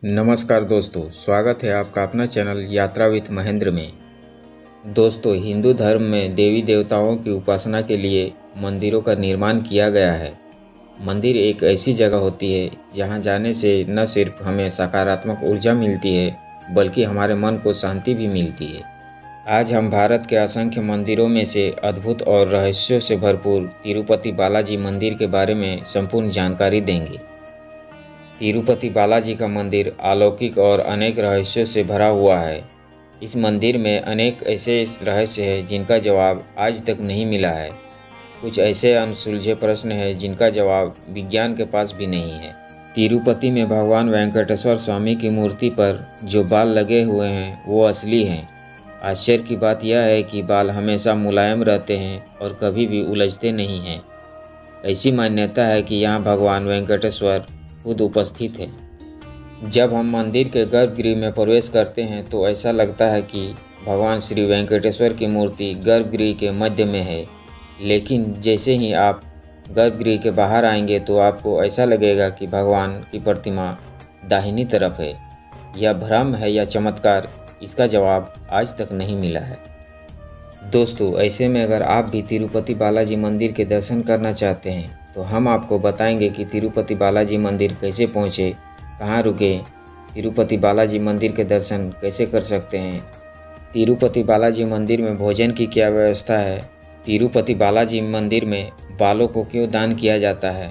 नमस्कार दोस्तों, स्वागत है आपका अपना चैनल यात्रा विद महेंद्र में। दोस्तों, हिंदू धर्म में देवी देवताओं की उपासना के लिए मंदिरों का निर्माण किया गया है। मंदिर एक ऐसी जगह होती है जहां जाने से न सिर्फ हमें सकारात्मक ऊर्जा मिलती है बल्कि हमारे मन को शांति भी मिलती है। आज हम भारत के असंख्य मंदिरों में से अद्भुत और रहस्यों से भरपूर तिरुपति बालाजी मंदिर के बारे में संपूर्ण जानकारी देंगे। तिरुपति बालाजी का मंदिर अलौकिक और अनेक रहस्यों से भरा हुआ है। इस मंदिर में अनेक ऐसे रहस्य हैं जिनका जवाब आज तक नहीं मिला है। कुछ ऐसे अनसुलझे प्रश्न हैं जिनका जवाब विज्ञान के पास भी नहीं है। तिरुपति में भगवान वेंकटेश्वर स्वामी की मूर्ति पर जो बाल लगे हुए हैं वो असली हैं। आश्चर्य की बात यह है कि बाल हमेशा मुलायम रहते हैं और कभी भी उलझते नहीं हैं। ऐसी मान्यता है कि यहाँ भगवान वेंकटेश्वर खुद उपस्थित है। जब हम मंदिर के गर्भगृह में प्रवेश करते हैं तो ऐसा लगता है कि भगवान श्री वेंकटेश्वर की मूर्ति गर्भगृह के मध्य में है, लेकिन जैसे ही आप गर्भगृह के बाहर आएंगे तो आपको ऐसा लगेगा कि भगवान की प्रतिमा दाहिनी तरफ है। यह भ्रम है या चमत्कार, इसका जवाब आज तक नहीं मिला है। दोस्तों, ऐसे में अगर आप भी तिरुपति बालाजी मंदिर के दर्शन करना चाहते हैं तो हम आपको बताएंगे कि तिरुपति बालाजी मंदिर कैसे पहुँचे, कहाँ रुके, तिरुपति बालाजी मंदिर के दर्शन कैसे कर सकते हैं, तिरुपति बालाजी मंदिर में भोजन की क्या व्यवस्था है, तिरुपति बालाजी मंदिर में बालों को क्यों दान किया जाता है।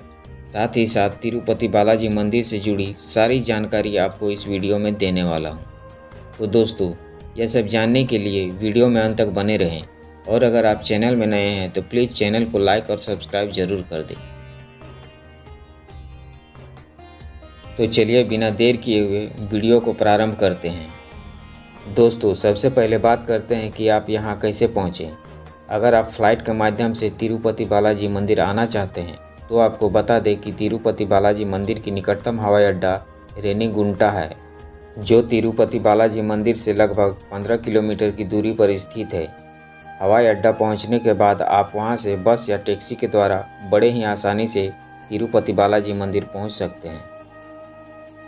साथ ही साथ तिरुपति बालाजी मंदिर से जुड़ी सारी जानकारी आपको इस वीडियो में देने वाला हूँ। तो दोस्तों, यह सब जानने के लिए वीडियो में अंत तक बने रहें और अगर आप चैनल में नए हैं तो प्लीज़ चैनल को लाइक और सब्सक्राइब जरूर कर दें। तो चलिए बिना देर किए हुए वीडियो को प्रारंभ करते हैं। दोस्तों, सबसे पहले बात करते हैं कि आप यहाँ कैसे पहुँचें। अगर आप फ्लाइट के माध्यम से तिरुपति बालाजी मंदिर आना चाहते हैं तो आपको बता दें कि तिरुपति बालाजी मंदिर की निकटतम हवाई अड्डा रेनीगुंटा है, जो तिरुपति बालाजी मंदिर से लगभग 15 किलोमीटर की दूरी पर स्थित है। हवाई अड्डा पहुंचने के बाद आप वहां से बस या टैक्सी के द्वारा बड़े ही आसानी से तिरुपति बालाजी मंदिर पहुंच सकते हैं।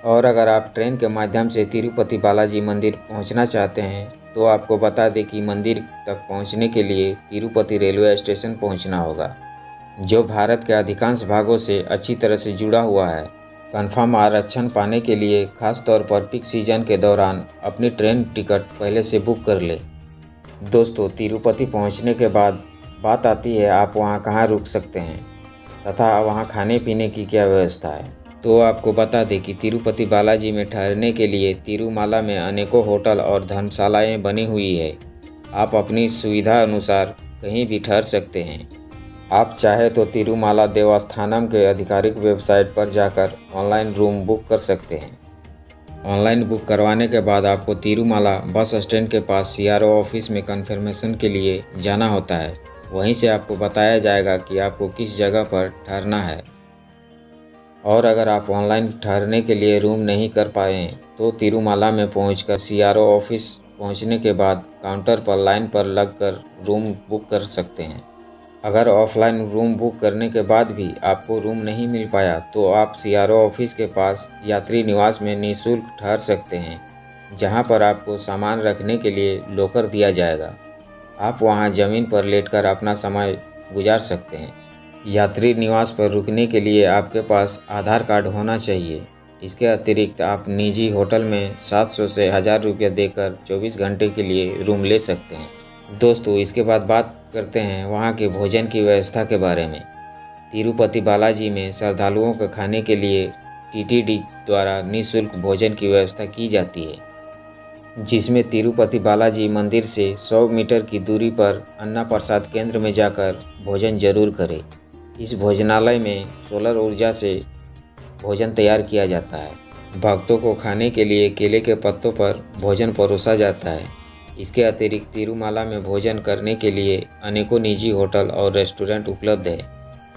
और अगर आप ट्रेन के माध्यम से तिरुपति बालाजी मंदिर पहुंचना चाहते हैं तो आपको बता दें कि मंदिर तक पहुंचने के लिए तिरुपति रेलवे स्टेशन पहुंचना होगा, जो भारत के अधिकांश भागों से अच्छी तरह से जुड़ा हुआ है। कन्फर्म आरक्षण पाने के लिए खास तौर पर पीक सीजन के दौरान अपनी ट्रेन टिकट पहले से बुक कर ले। दोस्तों, तिरुपति पहुंचने के बाद बात आती है आप वहां कहां रुक सकते हैं तथा वहां खाने पीने की क्या व्यवस्था है। तो आपको बता दें कि तिरुपति बालाजी में ठहरने के लिए तिरुमाला में अनेकों होटल और धर्मशालाएं बनी हुई है। आप अपनी सुविधा अनुसार कहीं भी ठहर सकते हैं। आप चाहे तो तिरुमाला देवस्थानम के आधिकारिक वेबसाइट पर जाकर ऑनलाइन रूम बुक कर सकते हैं। ऑनलाइन बुक करवाने के बाद आपको तिरुमाला बस स्टैंड के पास CRO ऑफिस में कन्फर्मेशन के लिए जाना होता है। वहीं से आपको बताया जाएगा कि आपको किस जगह पर ठहरना है। और अगर आप ऑनलाइन ठहरने के लिए रूम नहीं कर पाएँ तो तिरुमाला में पहुंचकर CRO ऑफिस पहुंचने के बाद काउंटर पर लाइन पर लगकर रूम बुक कर सकते हैं। अगर ऑफलाइन रूम बुक करने के बाद भी आपको रूम नहीं मिल पाया तो आप CRO ऑफिस के पास यात्री निवास में निःशुल्क ठहर सकते हैं, जहां पर आपको सामान रखने के लिए लॉकर दिया जाएगा। आप वहां ज़मीन पर लेटकर अपना समय गुजार सकते हैं। यात्री निवास पर रुकने के लिए आपके पास आधार कार्ड होना चाहिए। इसके अतिरिक्त आप निजी होटल में 700 से 1000 रुपये देकर 24 घंटे के लिए रूम ले सकते हैं। दोस्तों, इसके बाद बात करते हैं वहाँ के भोजन की व्यवस्था के बारे में। तिरुपति बालाजी में श्रद्धालुओं को खाने के लिए TTD द्वारा निःशुल्क भोजन की व्यवस्था की जाती है, जिसमें तिरुपति बालाजी मंदिर से 100 मीटर की दूरी पर अन्ना प्रसाद केंद्र में जाकर भोजन जरूर करें। इस भोजनालय में सोलर ऊर्जा से भोजन तैयार किया जाता है। भक्तों को खाने के लिए केले के पत्तों पर भोजन परोसा जाता है। इसके अतिरिक्त तिरुमाला में भोजन करने के लिए अनेकों निजी होटल और रेस्टोरेंट उपलब्ध है,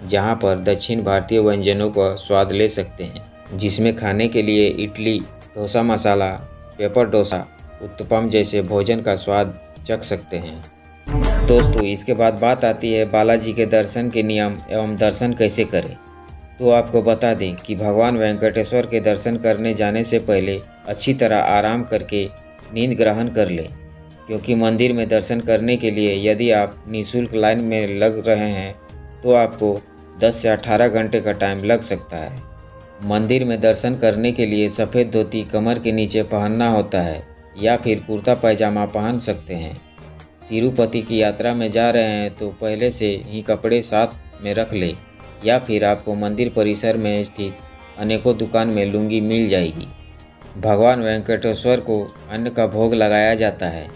जहां पर दक्षिण भारतीय व्यंजनों का स्वाद ले सकते हैं, जिसमें खाने के लिए इडली, डोसा मसाला, पेपर डोसा, उत्तपम जैसे भोजन का स्वाद चख सकते हैं। दोस्तों, इसके बाद बात आती है बालाजी के दर्शन के नियम एवं दर्शन कैसे करें। तो आपको बता दें कि भगवान वेंकटेश्वर के दर्शन करने जाने से पहले अच्छी तरह आराम करके नींद ग्रहण कर लें, क्योंकि मंदिर में दर्शन करने के लिए यदि आप निःशुल्क लाइन में लग रहे हैं तो आपको 10 से 18 घंटे का टाइम लग सकता है। मंदिर में दर्शन करने के लिए सफ़ेद धोती कमर के नीचे पहनना होता है या फिर कुर्ता पैजामा पहन सकते हैं। तिरुपति की यात्रा में जा रहे हैं तो पहले से ही कपड़े साथ में रख लें या फिर आपको मंदिर परिसर में स्थित अनेकों दुकान में लुंगी मिल जाएगी। भगवान वेंकटेश्वर को अन्न का भोग लगाया जाता है।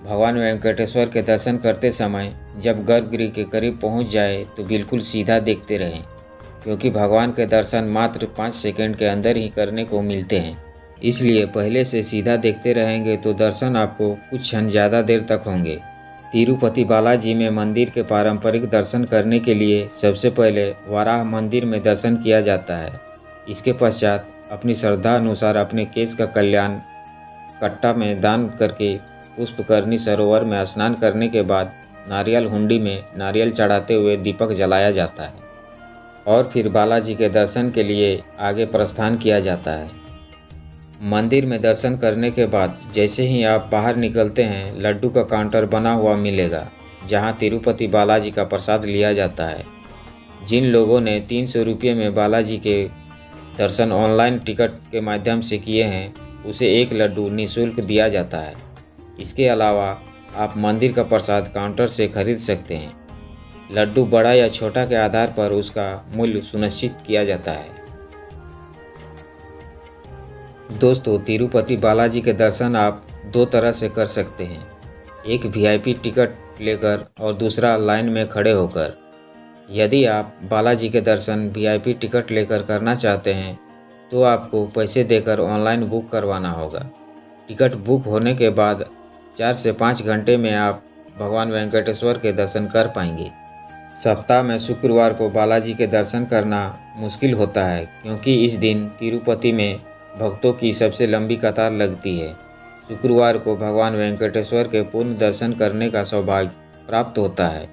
भगवान वेंकटेश्वर के दर्शन करते समय जब गर्भगृह के करीब पहुंच जाए तो बिल्कुल सीधा देखते रहें, क्योंकि भगवान के दर्शन मात्र 5 सेकंड के अंदर ही करने को मिलते हैं। इसलिए पहले से सीधा देखते रहेंगे तो दर्शन आपको कुछ क्षण ज़्यादा देर तक होंगे। तिरुपति बालाजी में मंदिर के पारंपरिक दर्शन करने के लिए सबसे पहले वराह मंदिर में दर्शन किया जाता है। इसके पश्चात अपनी श्रद्धा अनुसार अपने केश का कल्याण कट्टा में दान करके पुष्पकरणी सरोवर में स्नान करने के बाद नारियल हुंडी में नारियल चढ़ाते हुए दीपक जलाया जाता है और फिर बालाजी के दर्शन के लिए आगे प्रस्थान किया जाता है। मंदिर में दर्शन करने के बाद जैसे ही आप बाहर निकलते हैं, लड्डू का काउंटर बना हुआ मिलेगा जहां तिरुपति बालाजी का प्रसाद लिया जाता है। जिन लोगों ने 300 रुपये में बालाजी के दर्शन ऑनलाइन टिकट के माध्यम से किए हैं, उसे एक लड्डू निःशुल्क दिया जाता है। इसके अलावा आप मंदिर का प्रसाद काउंटर से खरीद सकते हैं। लड्डू बड़ा या छोटा के आधार पर उसका मूल्य सुनिश्चित किया जाता है। दोस्तों, तिरुपति बालाजी के दर्शन आप 2 तरह से कर सकते हैं, एक वीआईपी टिकट लेकर और दूसरा लाइन में खड़े होकर। यदि आप बालाजी के दर्शन वीआईपी टिकट लेकर करना चाहते हैं तो आपको पैसे देकर ऑनलाइन बुक करवाना होगा। टिकट बुक होने के बाद 4 से 5 घंटे में आप भगवान वेंकटेश्वर के दर्शन कर पाएंगे। सप्ताह में शुक्रवार को बालाजी के दर्शन करना मुश्किल होता है, क्योंकि इस दिन तिरुपति में भक्तों की सबसे लंबी कतार लगती है। शुक्रवार को भगवान वेंकटेश्वर के पूर्ण दर्शन करने का सौभाग्य प्राप्त होता है।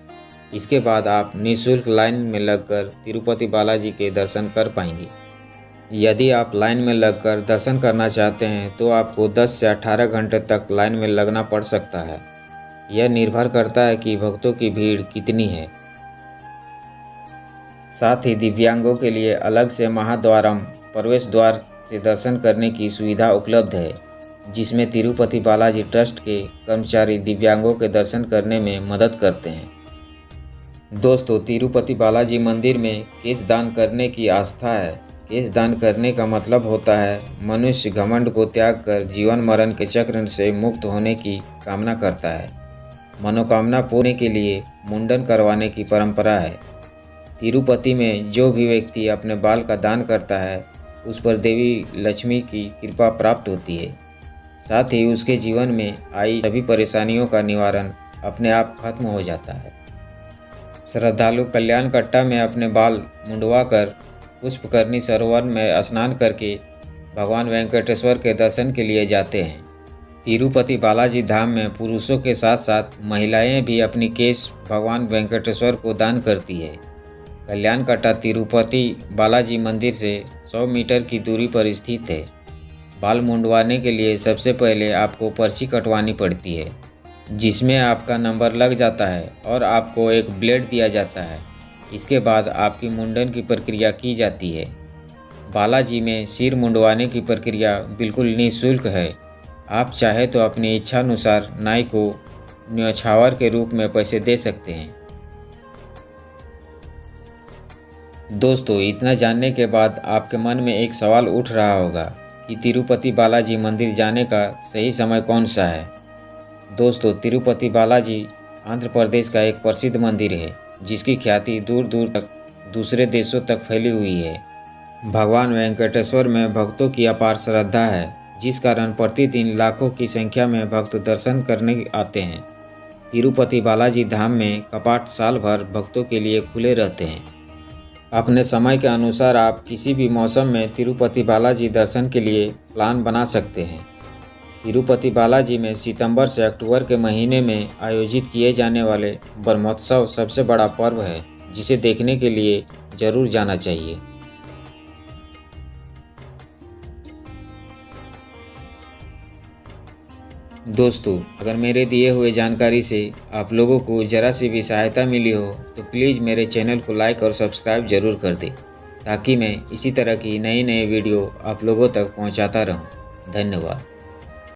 इसके बाद आप निःशुल्क लाइन में लगकर तिरुपति बालाजी के दर्शन कर पाएंगे। यदि आप लाइन में लगकर दर्शन करना चाहते हैं तो आपको 10 से 18 घंटे तक लाइन में लगना पड़ सकता है। यह निर्भर करता है कि भक्तों की भीड़ कितनी है। साथ ही दिव्यांगों के लिए अलग से महाद्वारम प्रवेश द्वार से दर्शन करने की सुविधा उपलब्ध है, जिसमें तिरुपति बालाजी ट्रस्ट के कर्मचारी दिव्यांगों के दर्शन करने में मदद करते हैं। दोस्तों, तिरुपति बालाजी मंदिर में केश दान करने की आस्था है। केश दान करने का मतलब होता है मनुष्य घमंड को त्याग कर जीवन मरण के चक्र से मुक्त होने की कामना करता है। मनोकामना पूर्ण के लिए मुंडन करवाने की परंपरा है। तिरुपति में जो भी व्यक्ति अपने बाल का दान करता है उस पर देवी लक्ष्मी की कृपा प्राप्त होती है। साथ ही उसके जीवन में आई सभी परेशानियों का निवारण अपने आप खत्म हो जाता है। श्रद्धालु कल्याण कट्टा में अपने बाल मुंडवा कर पुष्पकरणी सरोवर में स्नान करके भगवान वेंकटेश्वर के दर्शन के लिए जाते हैं। तिरुपति बालाजी धाम में पुरुषों के साथ साथ महिलाएं भी अपनी केश भगवान वेंकटेश्वर को दान करती है। कल्याण कट्टा तिरुपति बालाजी मंदिर से 100 मीटर की दूरी पर स्थित है। बाल मुंडवाने के लिए सबसे पहले आपको पर्ची कटवानी पड़ती है, जिसमें आपका नंबर लग जाता है और आपको एक ब्लेड दिया जाता है। इसके बाद आपकी मुंडन की प्रक्रिया की जाती है। बालाजी में सिर मुंडवाने की प्रक्रिया बिल्कुल निःशुल्क है। आप चाहे तो अपनी इच्छानुसार नाई को न्यौछावर के रूप में पैसे दे सकते हैं। दोस्तों, इतना जानने के बाद आपके मन में एक सवाल उठ रहा होगा कि तिरुपति बालाजी मंदिर जाने का सही समय कौन सा है। दोस्तों, तिरुपति बालाजी आंध्र प्रदेश का एक प्रसिद्ध मंदिर है, जिसकी ख्याति दूर दूर तक दूसरे देशों तक फैली हुई है। भगवान वेंकटेश्वर में भक्तों की अपार श्रद्धा है, जिस कारण प्रतिदिन लाखों की संख्या में भक्त दर्शन करने आते हैं। तिरुपति बालाजी धाम में कपाट साल भर भक्तों के लिए खुले रहते हैं। अपने समय के अनुसार आप किसी भी मौसम में तिरुपति बालाजी दर्शन के लिए प्लान बना सकते हैं। तिरुपति बालाजी में सितंबर से अक्टूबर के महीने में आयोजित किए जाने वाले ब्रह्मोत्सव सबसे बड़ा पर्व है, जिसे देखने के लिए जरूर जाना चाहिए। दोस्तों, अगर मेरे दिए हुए जानकारी से आप लोगों को ज़रा सी भी सहायता मिली हो तो प्लीज़ मेरे चैनल को लाइक और सब्सक्राइब ज़रूर कर दें, ताकि मैं इसी तरह की नई वीडियो आप लोगों तक पहुंचाता रहूं। धन्यवाद।